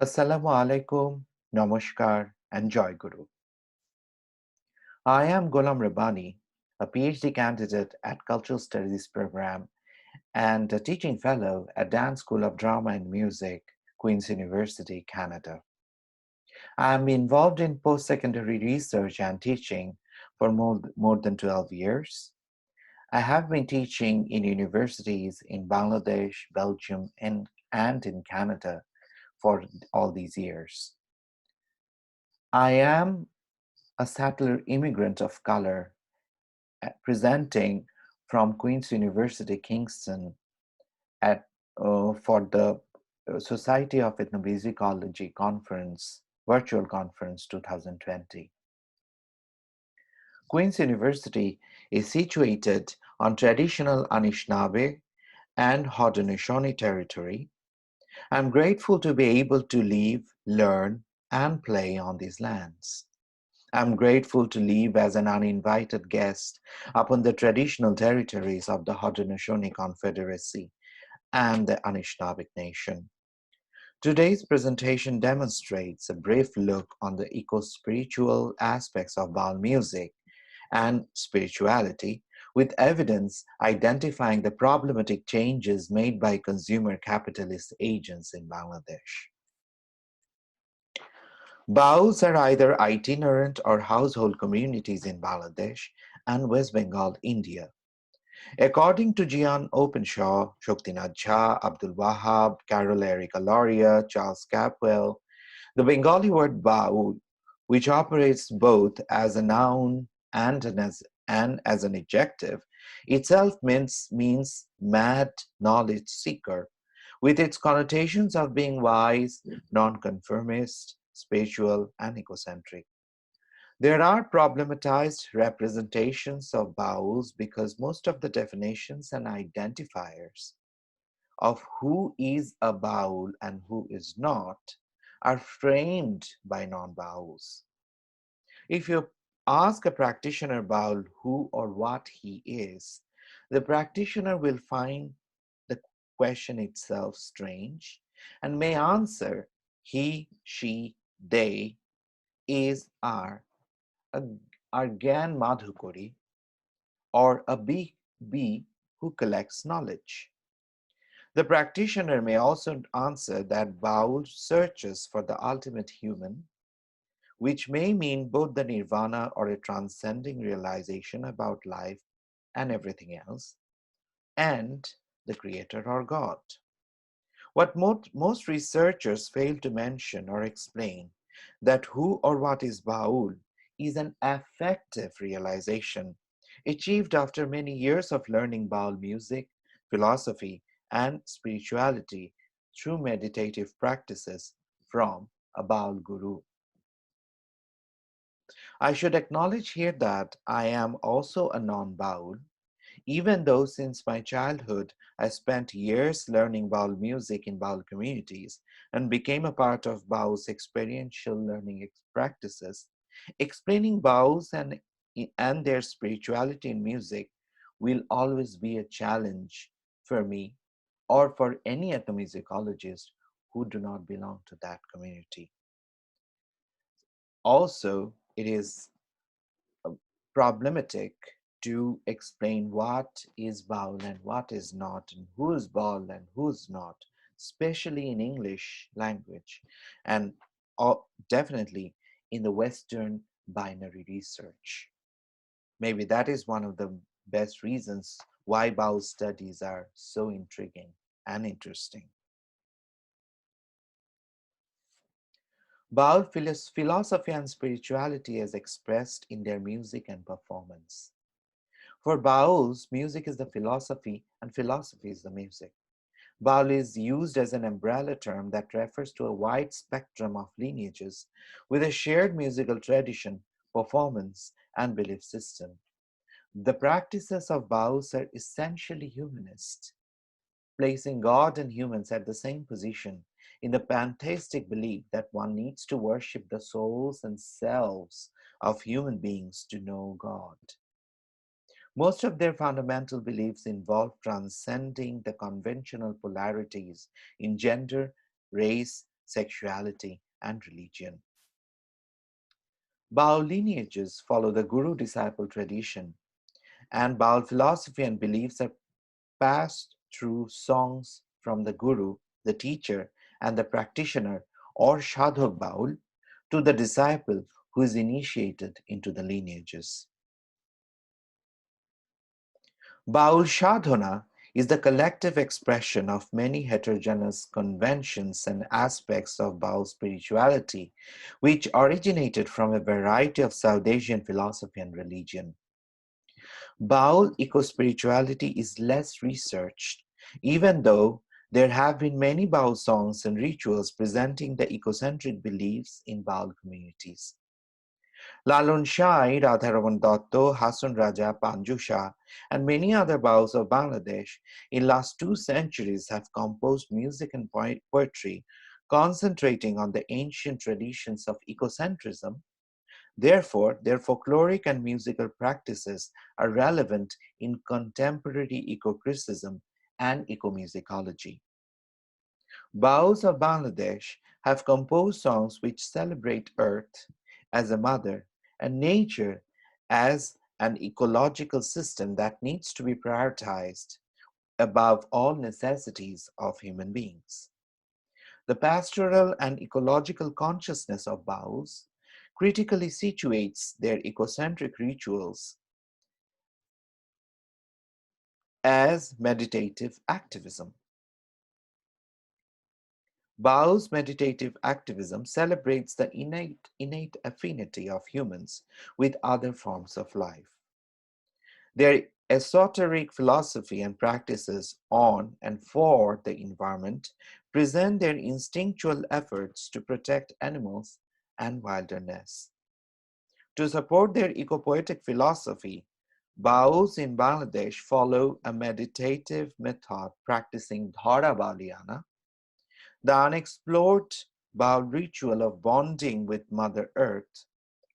Assalamu alaikum, Namaskar, and Joy Guru. I am Golam Rabbani, a PhD candidate at Cultural Studies program and a teaching fellow at Dance School of Drama and Music, Queen's University, Canada. I am involved in post-secondary research and teaching for more than 12 years. I have been teaching in universities in Bangladesh, Belgium, and in Canada for all these years. I am a settler immigrant of color presenting from Queen's University, Kingston, at for the Society of Ethnomusicology conference, virtual conference 2020. Queen's University is situated on traditional Anishinaabe and Haudenosaunee territory. I'm grateful to be able to live, learn, and play on these lands. I'm grateful to live as an uninvited guest upon the traditional territories of the Haudenosaunee Confederacy and the Anishinaabeg Nation. Today's presentation demonstrates a brief look on the eco-spiritual aspects of Baul music and spirituality, with evidence identifying the problematic changes made by consumer capitalist agents in Bangladesh. Baus are either itinerant or household communities in Bangladesh and West Bengal, India. According to Gian Openshaw, Shoktinad Jha, Abdul Wahab, Carol Erica Lauria, Charles Capwell, the Bengali word Baul, which operates both as a noun and as an adjective, itself means mad knowledge seeker, with its connotations of being wise, nonconformist, spiritual, and egocentric. There are problematized representations of Bauls because most of the definitions and identifiers of who is a Baul and who is not are framed by non-Bauls. If you ask a practitioner Baul who or what he is, the practitioner will find the question itself strange and may answer he, she, they, is, a, are Gyan Madhukari, or a bee who collects knowledge. The practitioner may also answer that Baul searches for the ultimate human, which may mean both the nirvana or a transcending realization about life and everything else, and the creator or God. What most researchers fail to mention or explain that who or what is Baul is an affective realization achieved after many years of learning Baul music, philosophy, and spirituality through meditative practices from a Baul guru. I should acknowledge here that I am also a non-Baul, even though since my childhood I spent years learning Baul music in Baul communities and became a part of Baul's experiential learning practices. Explaining Baus and their spirituality in music will always be a challenge for me or for any ethnomusicologist who do not belong to that community. Also, it is problematic to explain what is Baul and what is not, and who is Baul and who's not, especially in English language, and definitely in the Western binary research. Maybe that is one of the best reasons why Baul studies are so intriguing and interesting. Baul philosophy and spirituality is expressed in their music and performance. For Baul's, music is the philosophy and philosophy is the music. Baul is used as an umbrella term that refers to a wide spectrum of lineages with a shared musical tradition, performance, and belief system. The practices of Baus are essentially humanist, placing God and humans at the same position in the pantheistic belief that one needs to worship the souls and selves of human beings to know God. Most of their fundamental beliefs involve transcending the conventional polarities in gender, race, sexuality, and religion. Baul lineages follow the guru-disciple tradition, and Baul philosophy and beliefs are passed through songs from the guru, the teacher, and the practitioner or Shadhok Baul to the disciple who is initiated into the lineages. Baul Shadhana is the collective expression of many heterogeneous conventions and aspects of Baul spirituality, which originated from a variety of South Asian philosophy and religion. Baul eco-spirituality is less researched, even though there have been many Baul songs and rituals presenting the ecocentric beliefs in Baul communities. Lalun Shai, Radharaman Dotto, Hasan Raja, Panju Shah, and many other Bauls of Bangladesh in last 2 centuries have composed music and poetry concentrating on the ancient traditions of ecocentrism. Therefore, their folkloric and musical practices are relevant in contemporary eco-criticism and ecomusicology. Bauls of Bangladesh have composed songs which celebrate Earth as a mother and nature as an ecological system that needs to be prioritized above all necessities of human beings. The pastoral and ecological consciousness of Bauls critically situates their ecocentric rituals as meditative activism. Bao's meditative activism celebrates the innate affinity of humans with other forms of life. Their esoteric philosophy and practices on and for the environment present their instinctual efforts to protect animals and wilderness. To support their ecopoetic philosophy, Baos in Bangladesh follow a meditative method practicing Dhara Baliana, the unexplored Baul ritual of bonding with Mother Earth,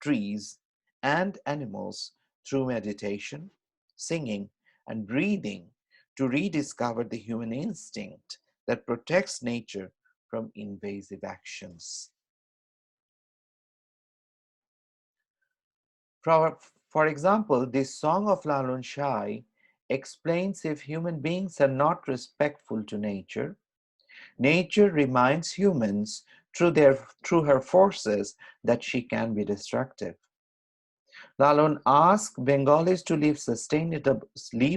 trees, and animals through meditation, singing, and breathing to rediscover the human instinct that protects nature from invasive actions. For example, this song of Lalun Shai explains if human beings are not respectful to nature, nature reminds humans through her forces that she can be destructive. Lalun asks Bengalis to live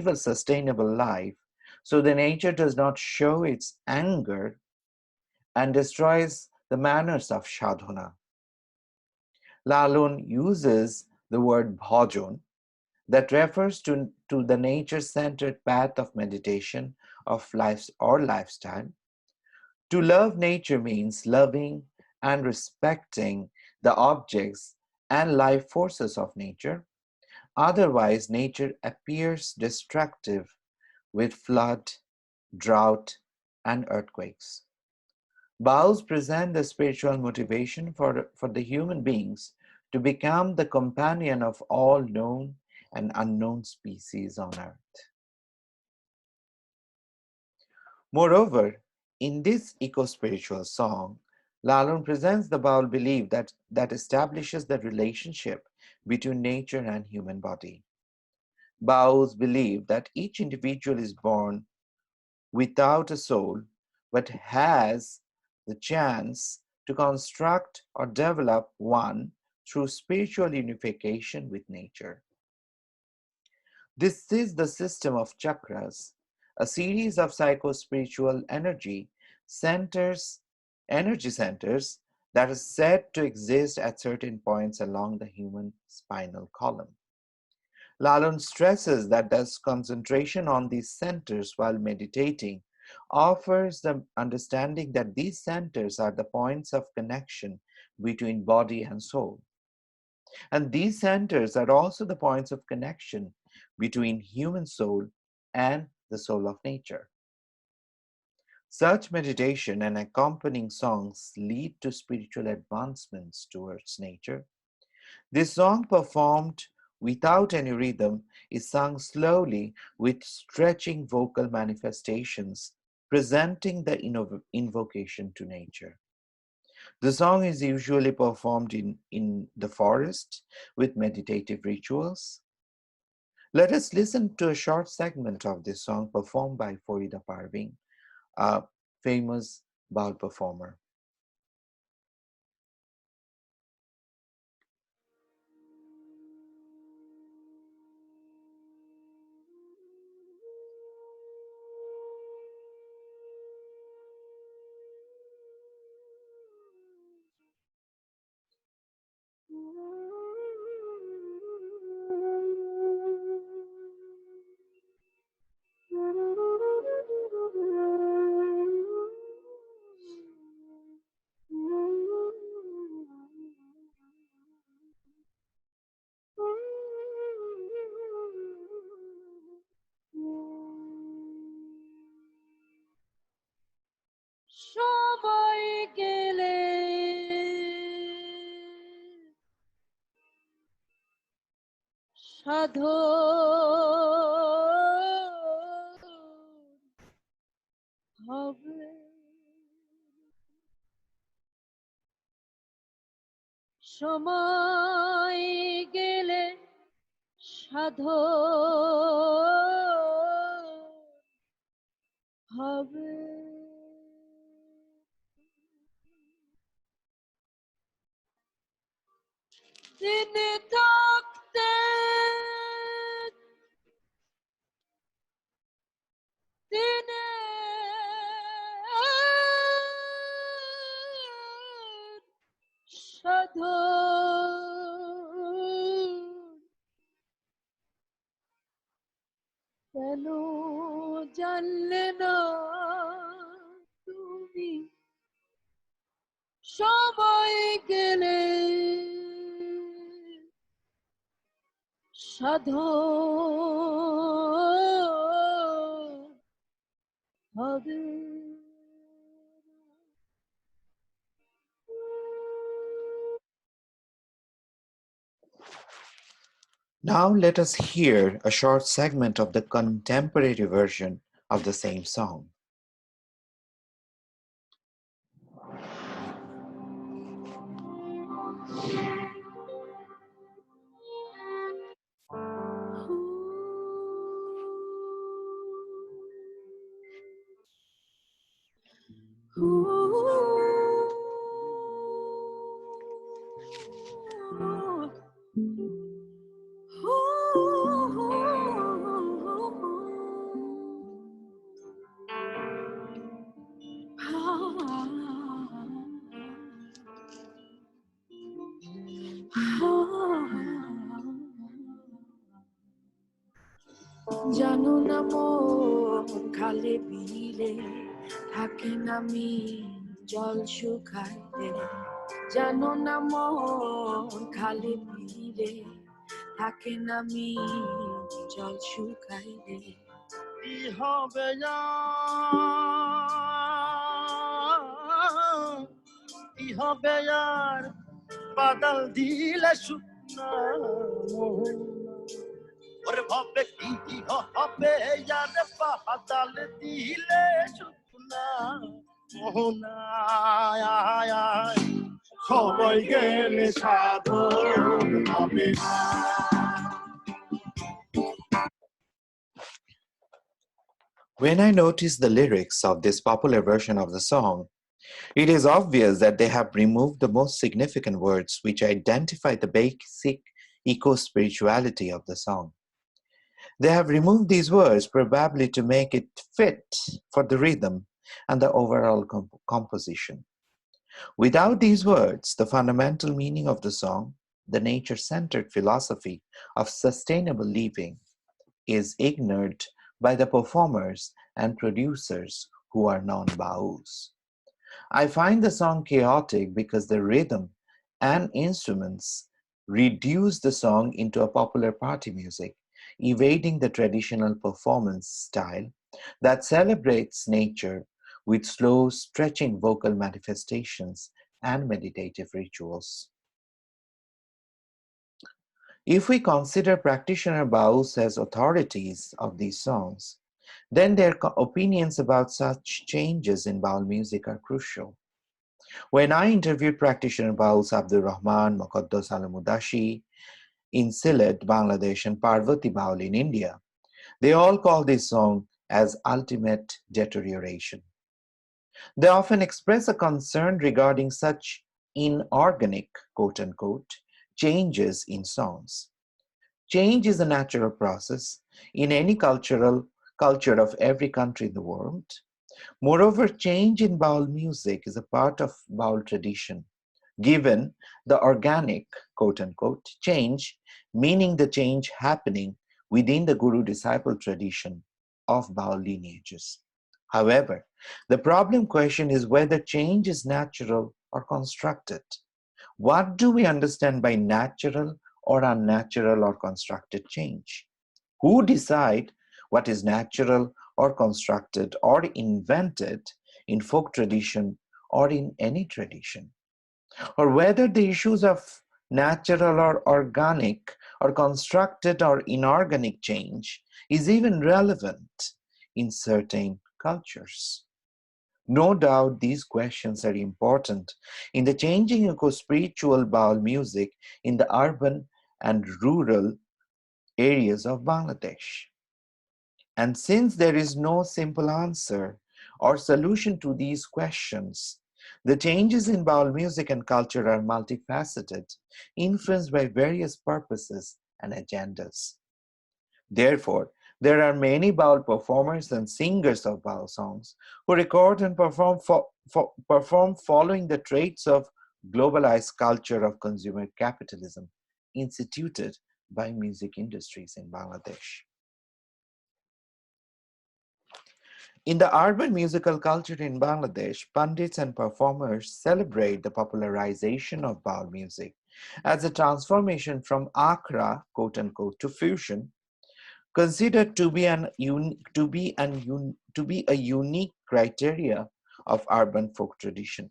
a sustainable life so the nature does not show its anger and destroys the manners of sadhana. Lalun uses the word bhajan that refers to the nature-centered path of meditation of life or lifestyle. To love nature means loving and respecting the objects and life forces of nature. Otherwise, nature appears destructive with flood, drought, and earthquakes. Bowls present the spiritual motivation for the human beings to become the companion of all known and unknown species on earth. Moreover, in this eco-spiritual song, Lalun presents the Baul belief that establishes the relationship between nature and human body. Bauls believe that each individual is born without a soul, but has the chance to construct or develop one through spiritual unification with nature. This is the system of chakras, a series of psycho-spiritual energy centers that is said to exist at certain points along the human spinal column. Lalun stresses that this concentration on these centers while meditating offers the understanding that these centers are the points of connection between body and soul. And these centers are also the points of connection between human soul and the soul of nature. Such meditation and accompanying songs lead to spiritual advancements towards nature. This song, performed without any rhythm, is sung slowly with stretching vocal manifestations, presenting the invocation to nature. The song is usually performed in the forest with meditative rituals. Let us listen to a short segment of this song performed by Farida Parveen, a famous Baul performer. সময় গেলে সাধন হবে সময় গেলে সাধন হবে দিনে থাকতে দিনে সাধন কেন জানলে না তুমি সময় গেলে সাধন হবে Now let us hear a short segment of the contemporary version of the same song. জানো না মন খালে বিলে থাকে না মি জল শুকাইলে জানো না মন খালে বিলে থাকে না মি জল শুকাইলে কি হবে কি হবে আর বাদল দিলে শুকনা ওরে ভাবে কি হবে আর বাদল দিলে শুকনা মোহনা সবাই গেলে সাধন হবে না When I notice the lyrics of this popular version of the song, it is obvious that they have removed the most significant words which identify the basic eco-spirituality of the song. They have removed these words probably to make it fit for the rhythm and the overall composition. Without these words, the fundamental meaning of the song, the nature-centered philosophy of sustainable living, is ignored by the performers and producers who are non-Baus. I find the song chaotic because the rhythm and instruments reduce the song into a popular party music, evading the traditional performance style that celebrates nature with slow, stretching vocal manifestations and meditative rituals. If we consider practitioner Baus as authorities of these songs, then their opinions about such changes in Baul music are crucial. When I interviewed practitioner Baus Abdul Rahman, Muqaddas Alamudashi in Sylhet, Bangladesh, and Parvati Baul in India, they all call this song as ultimate deterioration. They often express a concern regarding such inorganic, quote unquote, changes in songs. Change is a natural process in any culture of every country in the world. Moreover, change in Baul music is a part of Baul tradition, given the organic, quote unquote, change, meaning the change happening within the guru disciple tradition of Baul lineages. However, the problem question is whether change is natural or constructed. What do we understand by natural or unnatural or constructed change? Who decide what is natural or constructed or invented in folk tradition or in any tradition? Or whether the issues of natural or organic or constructed or inorganic change is even relevant in certain cultures. No doubt these questions are important in the changing eco-spiritual Baul music in the urban and rural areas of Bangladesh. And since there is no simple answer or solution to these questions, the changes in Baul music and culture are multifaceted, influenced by various purposes and agendas. Therefore, there are many Baul performers and singers of Baul songs who record and perform following the traits of globalized culture of consumer capitalism instituted by music industries in Bangladesh. In the urban musical culture in Bangladesh, pundits and performers celebrate the popularization of Baul music as a transformation from Akra, quote unquote, to fusion, considered to be a unique criteria of urban folk tradition.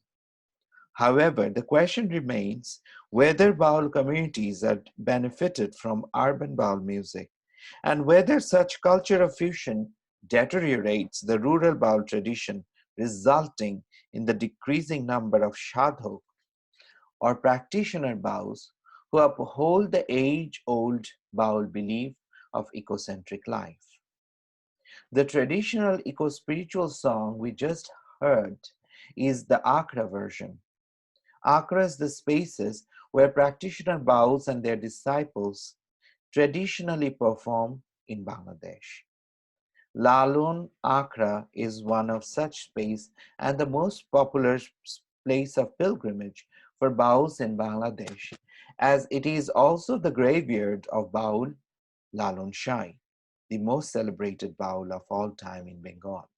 However, the question remains whether Baul communities are benefited from urban Baul music and whether such culture of fusion deteriorates the rural Baul tradition, resulting in the decreasing number of sadhak or practitioner Baus who uphold the age-old Baul belief of ecocentric life. The traditional eco-spiritual song we just heard is the Akra version. Akra is the spaces where practitioner Baus and their disciples traditionally perform in Bangladesh. Lalun Akra is one of such space and the most popular place of pilgrimage for Baus in Bangladesh, as it is also the graveyard of Baul Lalun Shai, the most celebrated Baul of all time in Bengal.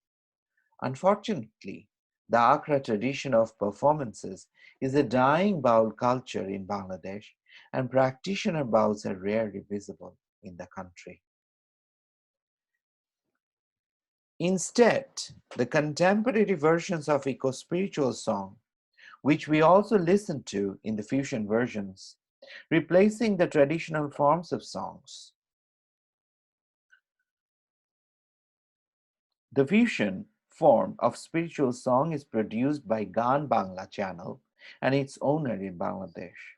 Unfortunately, the Akra tradition of performances is a dying Baul culture in Bangladesh, and practitioner Bauls are rarely visible in the country. Instead, the contemporary versions of eco-spiritual song, which we also listen to in the fusion versions, replacing the traditional forms of songs. The fusion form of spiritual song is produced by Gan Bangla channel and its owner in Bangladesh.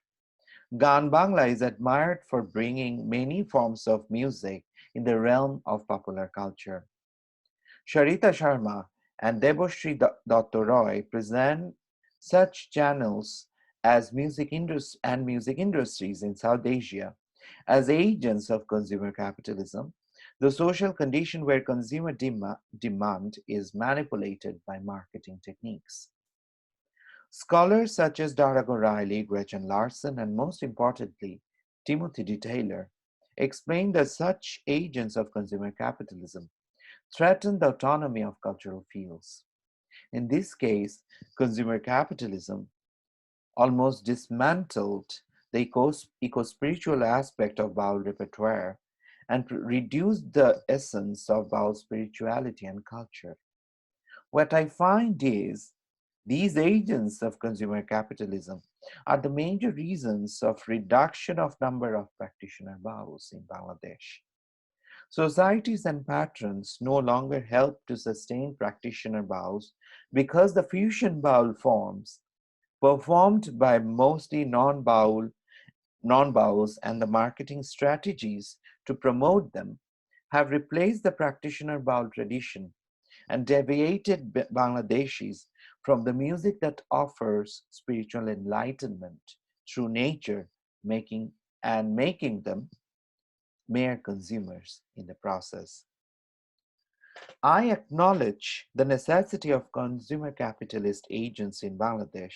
Gan Bangla is admired for bringing many forms of music in the realm of popular culture. Sharita Sharma and Debashri Dotto Roy present such channels as music industries in South Asia as agents of consumer capitalism, the social condition where consumer demand is manipulated by marketing techniques. Scholars such as Darago Riley, Gretchen Larson, and most importantly, Timothy D. Taylor explain that such agents of consumer capitalism threaten the autonomy of cultural fields. In this case, consumer capitalism almost dismantled the eco-spiritual aspect of Baul repertoire and reduced the essence of Baul spirituality and culture. What I find is these agents of consumer capitalism are the major reasons of reduction of number of practitioner Bauls in Bangladesh. Societies and patrons no longer help to sustain practitioner Baus because the fusion Baul forms performed by mostly non-Baus, and the marketing strategies to promote them have replaced the practitioner Baul tradition and deviated Bangladeshis from the music that offers spiritual enlightenment through nature, making them mere consumers in the process. I acknowledge the necessity of consumer capitalist agents in Bangladesh,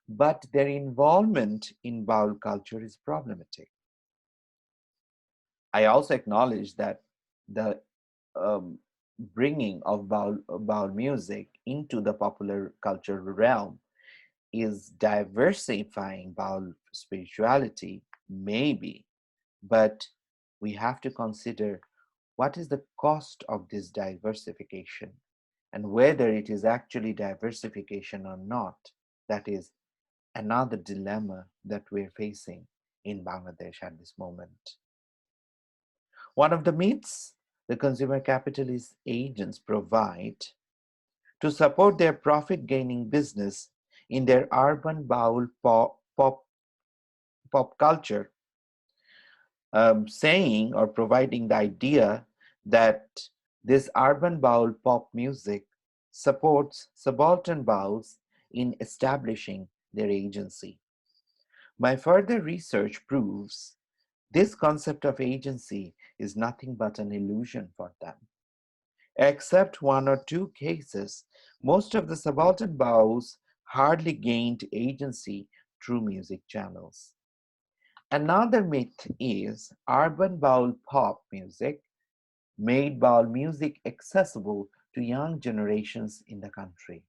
but their involvement in Baul culture is problematic. I also acknowledge that the um, bringing of Baul music into the popular cultural realm is diversifying Baul spirituality, maybe, but we have to consider what is the cost of this diversification and whether it is actually diversification or not. That is another dilemma that we're facing in Bangladesh at this moment. One of the myths the consumer capitalist agents provide to support their profit gaining business in their urban Baul pop culture, saying or providing the idea that this urban Baul pop music supports subaltern Bauls in establishing their agency. My further research proves this concept of agency is nothing but an illusion for them. Except one or two cases, most of the subaltern Baus hardly gained agency through music channels. Another myth is urban Baul pop music made Baul music accessible to young generations in the country.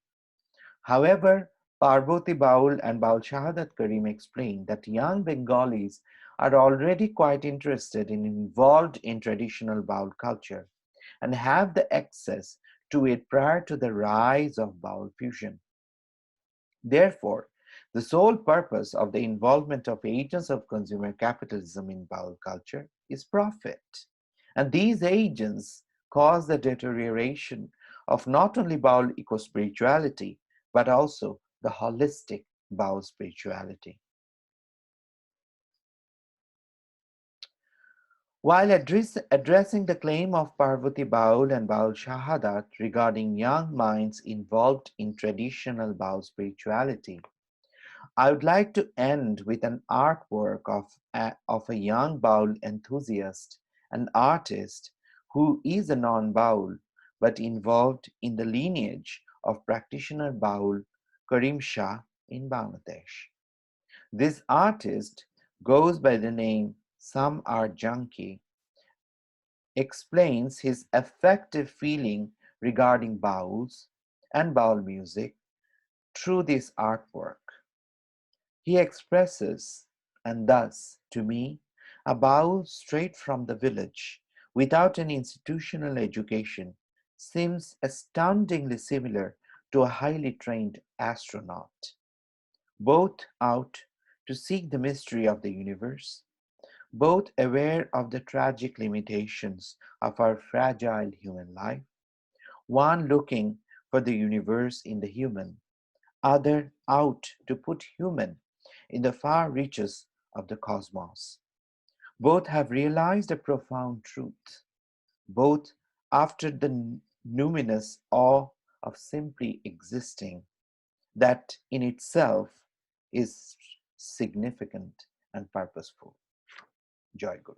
However, Parboti Baul and Baul Shahadat Karim explain that young Bengalis are already quite interested and involved in traditional Baul culture and have the access to it prior to the rise of Baul fusion. Therefore, the sole purpose of the involvement of agents of consumer capitalism in Baul culture is profit. And these agents cause the deterioration of not only Baul eco-spirituality, but also the holistic Baul spirituality. While addressing the claim of Parvati Baul and Baul Shahadat regarding young minds involved in traditional Baul spirituality, I would like to end with an artwork of a young Baul enthusiast and artist who is a non-Baul but involved in the lineage of practitioner Baul Karim Shah in Bangladesh. This artist goes by the name Some Art Junkie, explains his affective feeling regarding Bauls and Baul music through this artwork. He expresses, and thus, to me, a Baul straight from the village, without an institutional education, seems astoundingly similar to a highly trained astronaut, both out to seek the mystery of the universe, both aware of the tragic limitations of our fragile human life, one looking for the universe in the human, other out to put human in the far reaches of the cosmos. Both have realized a profound truth, both after the numinous awe of simply existing, that in itself is significant and purposeful. Joy Guru.